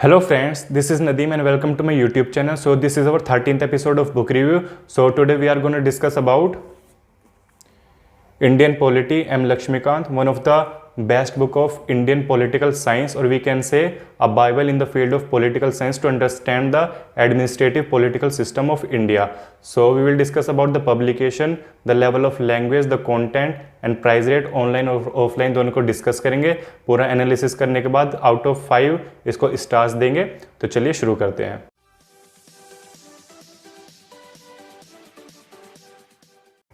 Hello friends, this is Nadeem and welcome to my YouTube channel. So this is our 13th episode of book review. So today we are going to discuss about Indian Polity, M. Lakshmikant, one of the best book of Indian political science, or we can say a Bible in the field of political science to understand the administrative political system of India. So we will discuss about the publication, the level of language, the content and price rate, online और offline दोनों को discuss करेंगे. पूरा analysis करने के बाद out of 5 इसको stars देंगे. तो चलिए शुरू करते हैं.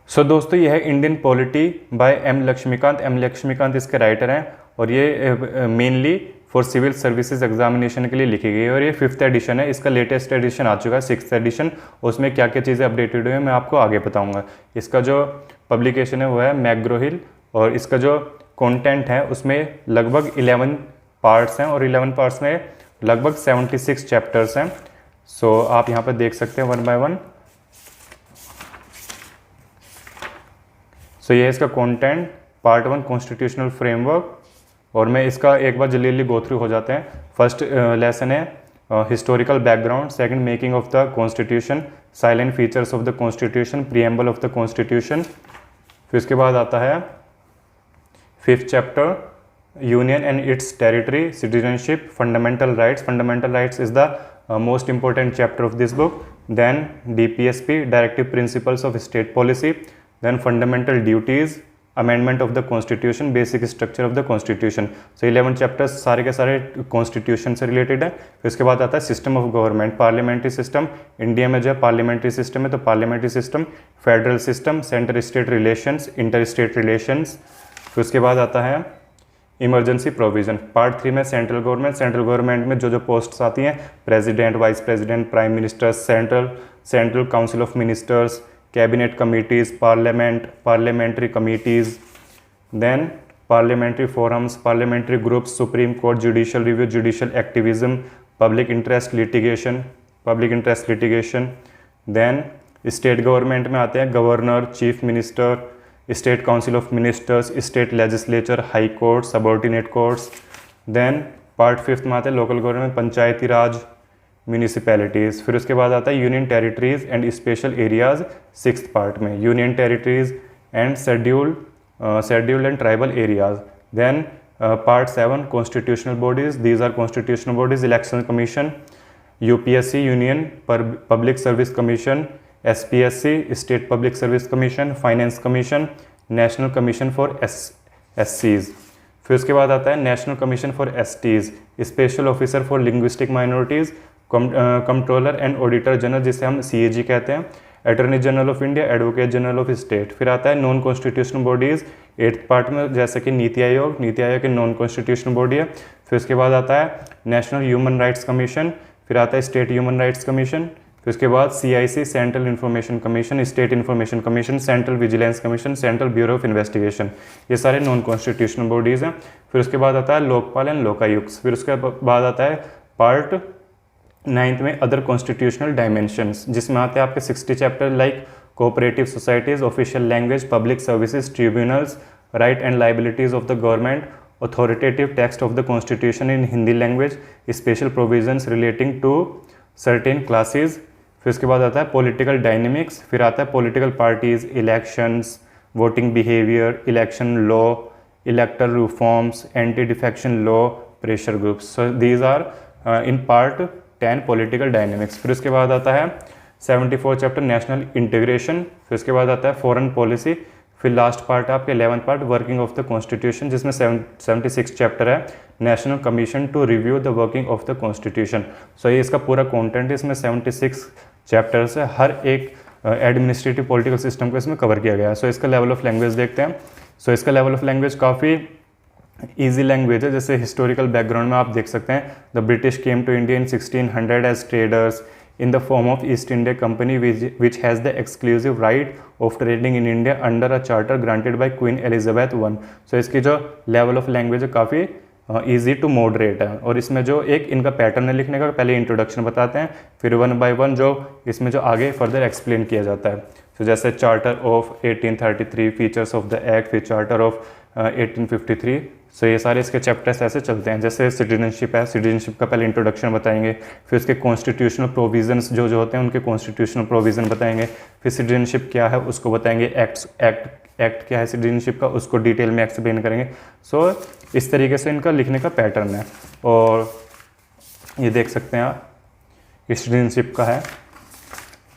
सो दोस्तों यह है Indian polity by M Laxmikanth. M Laxmikanth इसके राइटर हैं और ये mainly for civil services examination के लिए लिखी गई है और ये 5th एडिशन है. इसका लेटेस्ट एडिशन आ चुका है 6th एडिशन. उसमें क्या क्या चीज़ें अपडेटेड हुई हैं मैं आपको आगे बताऊंगा. इसका जो पब्लिकेशन है वो है मैकग्रो-हिल और इसका जो कंटेंट है उसमें लगभग 11 पार्ट्स हैं और 11 पार्ट्स में लगभग 76 चैप्टर्स हैं. सो आप यहाँ पर देख सकते हैं वन बाय वन. सो ये है इसका कंटेंट. पार्ट 1 कॉन्स्टिट्यूशनल फ्रेमवर्क और मैं इसका एक बार जल्दी गो थ्रू हो जाते हैं. फर्स्ट लेसन है historical background. Second making of the constitution, salient features of the constitution, preamble of the constitution. फिर इसके बाद आता है 5th chapter union and it's territory, citizenship, fundamental rights. Fundamental rights is the most important chapter of this book. Then DPSP, directive principles of state policy. Then fundamental duties, amendment of the constitution, basic structure of the constitution. So 11 chapters सारे के सारे constitution से related है. फिर उसके बाद आता है system of government, parliamentary system. India में जो है parliamentary system है तो parliamentary system, federal system, center state relations, interstate relations. फिर उसके बाद आता है इमरजेंसी प्रोविज़न. पार्ट 3 में सेंट्रल गवर्नमेंट में जो पोस्ट्स आती हैं, president, vice president, prime minister, central council of ministers, cabinet committees, parliamentary committees, then parliamentary forums, parliamentary groups, supreme court, judicial review, judicial activism, public interest litigation. Then state government में आते हैं governor, chief minister, state council of ministers, state legislature, high court, subordinate courts. Then part 5 में आते हैं local government, Panchayati Raj, municipalities. फिर उसके बाद आता है union territories and special areas 6th part में, union territories and scheduled and tribal areas. Then part 7 constitutional bodies. These are constitutional bodies, election commission, UPSC union public service commission, SPSC state public service commission, finance commission, national commission for SCs. फिर उसके बाद आता है national commission for STs, special officer for linguistic minorities, controller and auditor general जिसे हम CAG कहते हैं, attorney general of India, advocate general of state. फिर आता है non constitutional bodies 8th part में, जैसे कि नीति आयोग की नॉन कॉन्स्टिट्यूशनल बॉडी है. फिर उसके बाद आता है नेशनल ह्यूमन राइट्स कमीशन. फिर आता है स्टेट ह्यूमन राइट्स कमीशन. फिर उसके बाद CIC central information commission, state information commission, central vigilance commission, central bureau of investigation. ये सारे नॉन कॉन्स्टिट्यूशनल बॉडीज़ हैं. फिर उसके बाद आता है लोकपाल एंड लोकायुक्त. फिर उसके बाद आता है पार्ट 9th में अदर कॉन्स्टिट्यूशनल डायमेंशंस, जिसमें आते हैं आपके 60 chapter like cooperative societies, official language, public services, tribunals, right and liabilities of the government, authoritative text of the constitution in Hindi language, special provisions relating to certain classes. फिर उसके बाद आता है political dynamics. फिर आता है political parties, elections, voting behaviour, election law, elector reforms, anti defection law, pressure groups. So these are in part 10 political dynamics. फिर उसके बाद आता है 74 चैप्टर नेशनल इंटीग्रेशन. फिर उसके बाद आता है फॉरेन पॉलिसी. फिर लास्ट पार्ट है आपके 11th part working of the constitution, जिसमें 76 चैप्टर है national commission to review the working of the constitution. So ये इसका पूरा कंटेंट है. इसमें 76 चैप्टर्स है. हर एक एडमिनिस्ट्रेटिव पॉलिटिकल सिस्टम को इसमें कवर किया गया है. सो इसका लेवल ऑफ लैंग्वेज देखते हैं. सो इसका लेवल ऑफ लैंग्वेज काफ़ी ईजी लैंग्वेज है. जैसे हिस्टोरिकल बैकग्राउंड में आप देख सकते हैं, the British came to India in 1600 as traders in the form of East India Company which has the exclusive right of trading in India under a charter granted by Queen Elizabeth I. So इसकी जो level of language है काफ़ी easy to moderate है. और इसमें जो एक इनका पैटर्न है लिखने का, पहले इंट्रोडक्शन बताते हैं, फिर 1 by 1 जो इसमें जो आगे फर्दर एक्सप्लेन किया जाता है. तो जैसे charter of 1833, features of the act, फिर चार्टर ऑफ 1853, सो ये सारे इसके चैप्टर्स ऐसे चलते हैं। जैसे सिटीजनशिप है, सिटीजनशिप का पहले इंट्रोडक्शन बताएंगे, फिर उसके कॉन्स्टिट्यूशनल प्रोविजंस जो जो होते हैं उनके कॉन्स्टिट्यूशनल प्रोविज़न बताएंगे, फिर सिटीजनशिप क्या है उसको बताएंगे, एक्ट क्या है सिटीजनशिप का उसको डिटेल में एक्सप्लेन करेंगे। सो इस तरीके से इनका लिखने का पैटर्न है। और ये देख सकते हैं आप, सिटीजनशिप का है।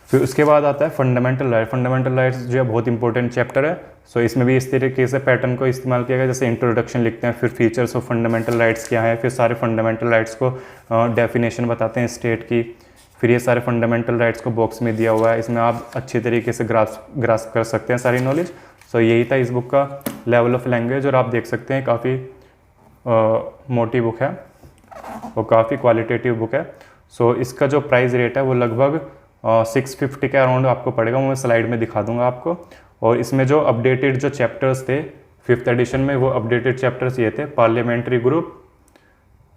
फिर उसके बाद आता है फंडामेंटल राइट। फंडामेंटल राइट्स जो है बहुत इंपॉर्टेंट चैप्टर है। सो इसमें भी इस तरीके से पैटर्न को इस्तेमाल किया गया, जैसे इंट्रोडक्शन लिखते हैं, फिर फीचर्स ऑफ फंडामेंटल राइट्स क्या है, फिर सारे फंडामेंटल राइट्स को डेफिनेशन बताते हैं स्टेट की, फिर ये सारे फंडामेंटल राइट्स को बॉक्स में दिया हुआ है, इसमें आप अच्छी तरीके से ग्रास्प कर सकते हैं सारी नॉलेज। सो यही था इस बुक का लेवल ऑफ लैंग्वेज। और आप देख सकते हैं काफ़ी मोटी बुक है और काफ़ी क्वालिटेटिव बुक है। सो इसका जो प्राइस रेट है वो लगभग 650 के अराउंड आपको पड़ेगा, वो मैं स्लाइड में दिखा दूंगा आपको। और इसमें जो अपडेटेड जो चैप्टर्स थे 5th एडिशन में, वो अपडेटेड चैप्टर्स ये थे: parliamentary group,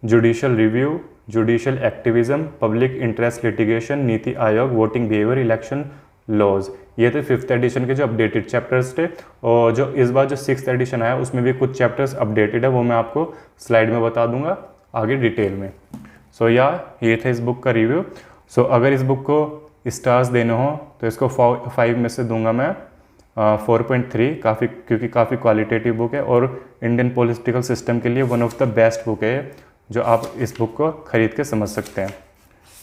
judicial review, judicial activism, public interest litigation, NITI Aayog, voting behaviour, election laws. ये थे 5th एडिशन के जो अपडेटेड चैप्टर्स थे। और जो इस बार जो 6th एडिशन आया उसमें भी कुछ चैप्टर्स अपडेटेड है, वो मैं आपको स्लाइड में बता दूंगा आगे डिटेल में। सो ये था इस बुक का रिव्यू। सो अगर इस बुक को स्टार्स देने हो तो इसको 5 में से दूंगा मैं 4.3, क्योंकि काफ़ी क्वालिटेटिव बुक है और इंडियन पॉलिटिकल सिस्टम के लिए one of the best book है, जो आप इस बुक को खरीद के समझ सकते हैं।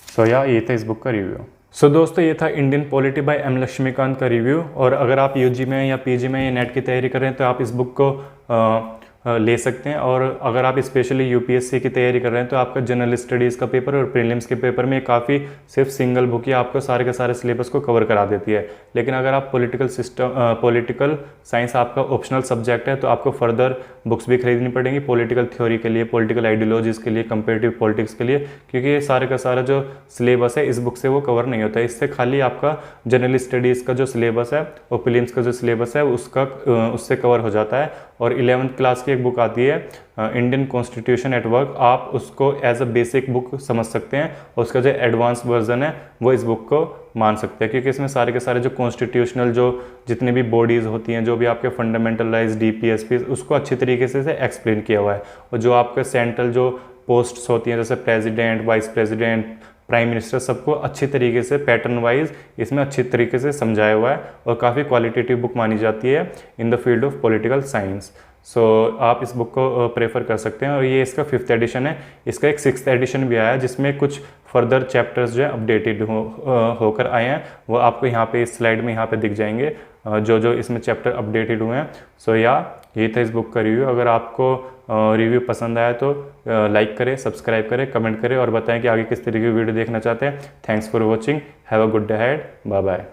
सो ये था इस बुक का रिव्यू। सो दोस्तों, ये था Indian polity by M Laxmikanth का रिव्यू। और अगर आप यूजी में या पीजी में या नेट की तैयारी कर रहे हैं तो आप इस बुक को ले सकते हैं। और अगर आप स्पेशली यूपीएससी की तैयारी कर रहे हैं तो आपका जनरल स्टडीज़ का पेपर और प्रीलिम्स के पेपर में काफ़ी सिर्फ सिंगल बुक ही आपको सारे के सारे सिलेबस को कवर करा देती है। लेकिन अगर आप पॉलिटिकल साइंस आपका ऑप्शनल सब्जेक्ट है तो आपको फर्दर बुक्स भी खरीदनी पड़ेंगी पॉलिटिकल थ्योरी के लिए, पॉलिटिकल आइडियोलॉजीज़ के लिए, कंपेरेटिव पॉलिटिक्स के लिए, क्योंकि ये सारे का सारा जो सिलेबस है इस बुक से वो कवर नहीं होता है। इससे खाली आपका जनरल स्टडीज़ का जो सिलेबस है और प्रीलिम्स का जो सिलेबस है उससे कवर हो जाता है। और 11th क्लास की एक बुक आती है इंडियन कॉन्स्टिट्यूशन एट वर्क, आप उसको एज अ बेसिक बुक समझ सकते हैं और उसका जो एडवांस वर्जन है वो इस बुक को मान सकते हैं, क्योंकि इसमें सारे के सारे जो कॉन्स्टिट्यूशनल जो जितने भी बॉडीज़ होती हैं, जो भी आपके फंडामेंटल राइट्स, डीपीएसपी, उसको अच्छी तरीके से एक्सप्लेन किया हुआ है। और जो आपके सेंट्रल जो पोस्ट्स होती हैं जैसे president, vice president, prime minister, सबको अच्छी तरीके से पैटर्न वाइज इसमें अच्छी तरीके से समझाया हुआ है और काफ़ी क्वालिटेटिव बुक मानी जाती है in the field of political science. So आप इस बुक को प्रेफर कर सकते हैं। और ये इसका 5th एडिशन है। इसका एक 6th एडिशन भी आया है जिसमें कुछ फर्दर चैप्टर्स जो है अपडेटेड होकर आए हैं, वो आपको यहाँ पे इस स्लाइड में यहाँ पे दिख जाएंगे जो इसमें चैप्टर अपडेटेड हुए हैं। सो ये था इस बुक का रिव्यू। अगर आपको रिव्यू पसंद आया तो लाइक करें, सब्सक्राइब करें, कमेंट करें और बताएं कि आगे किस तरीके की वीडियो देखना चाहते हैं। Thanks for watching, have a good day ahead, bye bye.